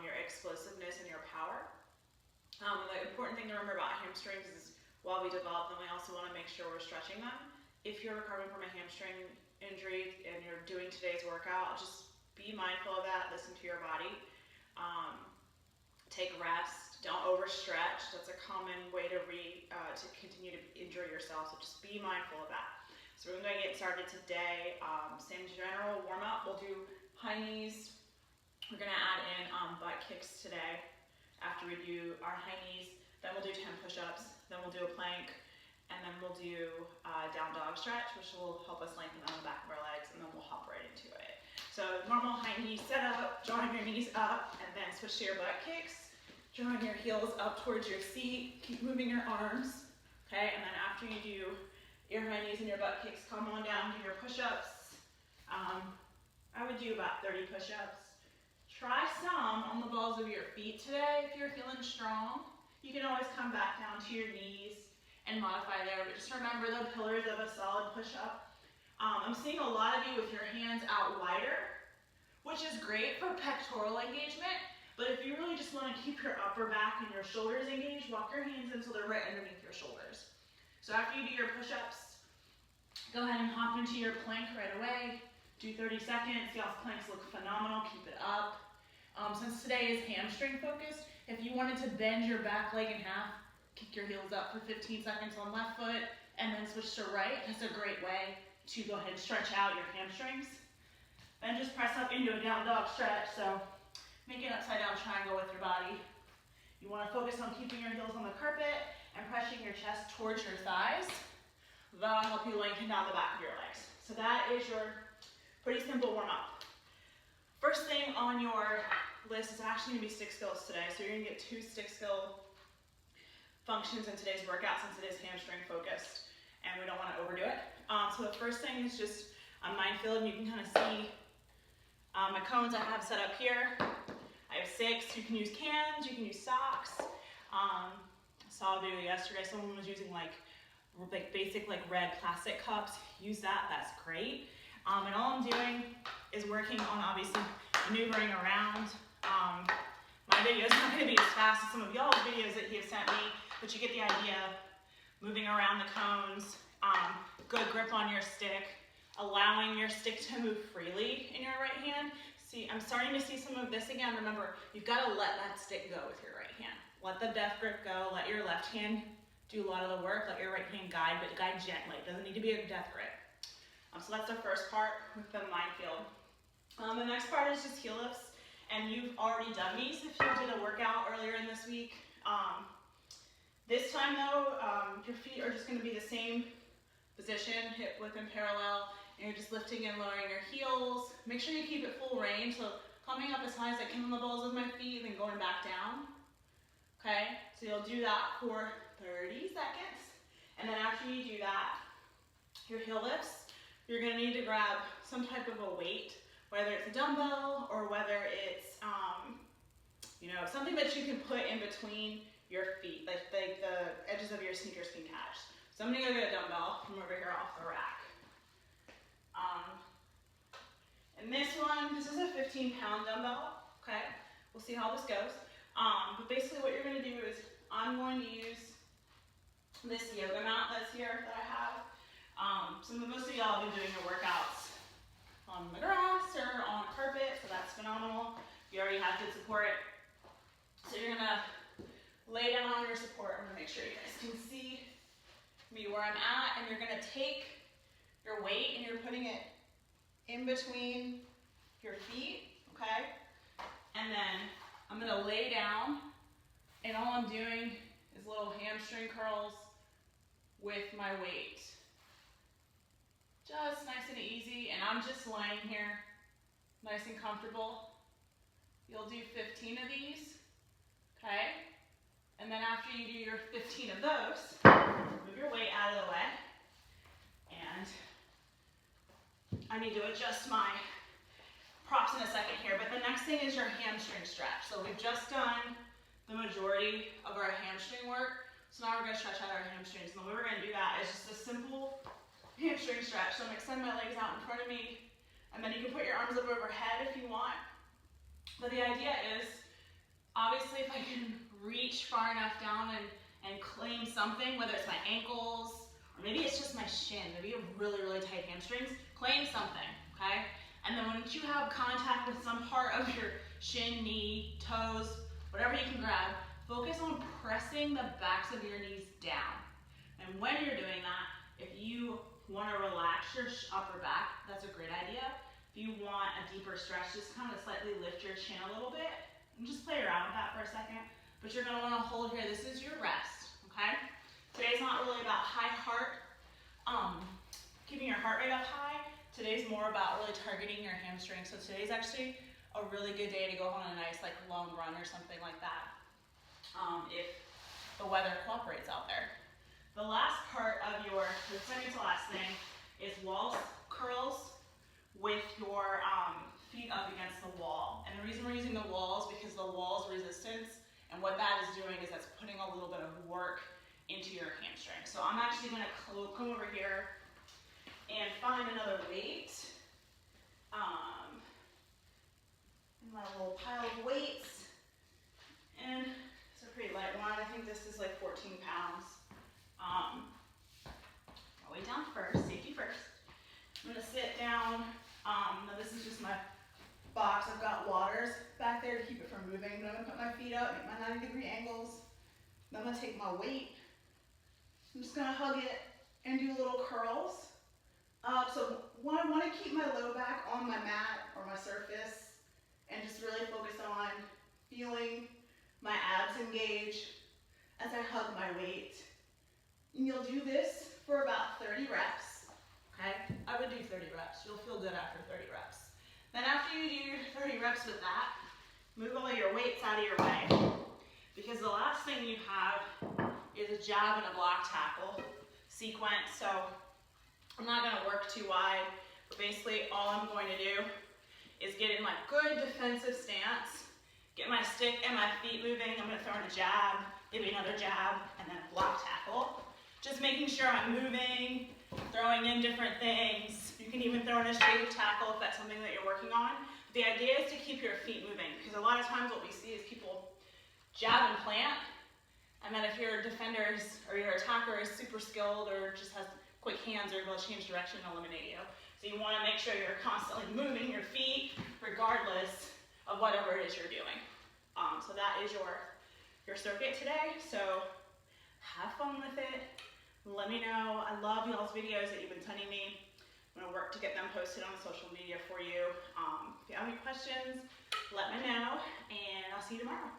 your explosiveness and your power. The important thing to remember about hamstrings is while we develop them, we also want to make sure we're stretching them. If you're recovering from a hamstring injury and you're doing today's workout, just be mindful of that, listen to your body. Take rest, don't overstretch. That's a common way to continue to injure yourself, so just be mindful of that. So we're going to get started today. Same general warm-up. We'll do high knees. We're going to add in butt kicks today after we do our high knees. Then we'll do 10 push-ups. Then we'll do a plank. And then we'll do down dog stretch, which will help us lengthen on the back of our legs. And then we'll hop right into it. So normal high knee setup, drawing your knees up, and then switch to your butt kicks. Drawing your heels up towards your seat. Keep moving your arms. Okay, and then after you do your high knees and your butt kicks, come on down to your push-ups. I would do about 30 push-ups. Try some on the balls of your feet today if you're feeling strong. You can always come back down to your knees and modify there, but just remember the pillars of a solid push-up. I'm seeing a lot of you with your hands out wider, which is great for pectoral engagement, but if you really just want to keep your upper back and your shoulders engaged, walk your hands until they're right underneath your shoulders. So after you do your push-ups, go ahead and hop into your plank right away. Do 30 seconds. Y'all's planks look phenomenal. Keep it up. Since today is hamstring focused, if you wanted to bend your back leg in half, kick your heels up for 15 seconds on left foot, and then switch to right. That's a great way to go ahead and stretch out your hamstrings. Then just press up into a down dog stretch. So make an upside down triangle with your body. You want to focus on keeping your heels on the carpet and pressing your chest towards your thighs. That'll help you lengthen down the back of your legs. So that is your pretty simple warm-up. First thing on your list is actually going to be stick skills today. So you're going to get 2 stick skill functions in today's workout since it is hamstring focused and we don't want to overdo it. So the first thing is just a minefield, and you can kind of see my cones I have set up here. I have 6. You can use cans, you can use socks. I saw a video yesterday, someone was using like basic like red plastic cups. Use that, that's great. And all I'm doing is working on obviously maneuvering around. My video is not going to be as fast as some of y'all's videos that you have sent me, but you get the idea. Moving around the cones, good grip on your stick, allowing your stick to move freely in your right hand. See, I'm starting to see some of this again. Remember, you've got to let that stick go with your right hand. Let the death grip go, let your left hand do a lot of the work, let your right hand guide, but guide gently. It doesn't need to be a death grip. So that's the first part with the minefield. The next part is just heel lifts, and you've already done these if you did a workout earlier in this week. This time though, your feet are just going to be the same position, hip width in parallel, and you're just lifting and lowering your heels. Make sure you keep it full range, so coming up as high as I can on the balls of my feet, then going back down. Okay, so you'll do that for 30 seconds, and then after you do that, your heel lifts, you're going to need to grab some type of a weight, whether it's a dumbbell or whether it's something that you can put in between your feet, like the edges of your sneakers can catch. So I'm going to go get a dumbbell from over here off the rack. And this one, this is a 15-pound dumbbell, okay? We'll see how this goes. But basically what you're going to do is I'm going to use this yoga mat that's here that I have. Most of y'all have been doing your workouts on the grass or on a carpet, so that's phenomenal. You already have good support. So you're going to lay down on your support. I'm going to make sure you guys can see me where I'm at, and you're going to take your weight and you're putting it in between your feet, okay? And then I'm going to lay down, and all I'm doing is little hamstring curls with my weight. Just nice and easy, and I'm just laying here nice and comfortable. You'll do 15 of these, okay? And then after you do your 15 of those, move your weight out of the way. And I need to adjust my props in a second here, but the next thing is your hamstring stretch. So we've just done the majority of our hamstring work. So now we're going to stretch out our hamstrings. And the way we're going to do that is just a simple hamstring stretch. So I'm going to extend my legs out in front of me, and then you can put your arms up overhead if you want, But the idea is, obviously if I can reach far enough down and claim something, whether it's my ankles, or maybe it's just my shin, maybe you have really, really tight hamstrings, claim something, okay? And then once you have contact with some part of your shin, knee, toes, whatever you can grab, focus on pressing the backs of your knees down. And when you're doing that, if you want to relax your upper back, that's a great idea. If you want a deeper stretch, just kind of slightly lift your chin a little bit and just play around with that for a second. But you're going to want to hold here. This is your rest, okay? Today's not really about high heart, keeping your heart rate up high. Today's more about really targeting your hamstring. So today's actually a really good day to go on a nice like long run or something like that, if the weather cooperates out there. The last part of the second to last thing is wall curls with your feet up against the wall. And the reason we're using the wall is because the wall's resistance, and what that is doing is that's putting a little bit of work into your hamstring. So I'm actually gonna come over here and find another weight. In my little pile of weights. And it's a pretty light one. I think this is like 14 pounds. I'll weigh down first, safety first. I'm gonna sit down. Now this is just my box. I've got waters back there to keep it from moving, but I'm gonna put my feet up, make my 90-degree angles. Then I'm gonna take my weight. I'm just gonna hug it and do little curls. So I want to keep my low back on my mat or my surface and just really focus on feeling my abs engage as I hug my weight. And you'll do this for about 30 reps, okay? I would do 30 reps. You'll feel good after 30 reps. Then after you do your 30 reps with that, move all your weights out of your way, because the last thing you have is a jab and a block tackle sequence. So I'm not gonna work too wide, but basically all I'm going to do is get in my good defensive stance, get my stick and my feet moving. I'm gonna throw in a jab, maybe another jab, and then a block tackle. Just making sure I'm moving, throwing in different things. You can even throw in a straight tackle if that's something that you're working on. But the idea is to keep your feet moving, because a lot of times what we see is people jab and plant, and then if your defender or your attacker is super skilled or just has quick hands, are able to change direction and eliminate you. So you want to make sure you're constantly moving your feet regardless of whatever it is you're doing. So that is your circuit today. So have fun with it. Let me know. I love y'all's videos that you've been sending me. I'm going to work to get them posted on social media for you. If you have any questions, let me know, and I'll see you tomorrow.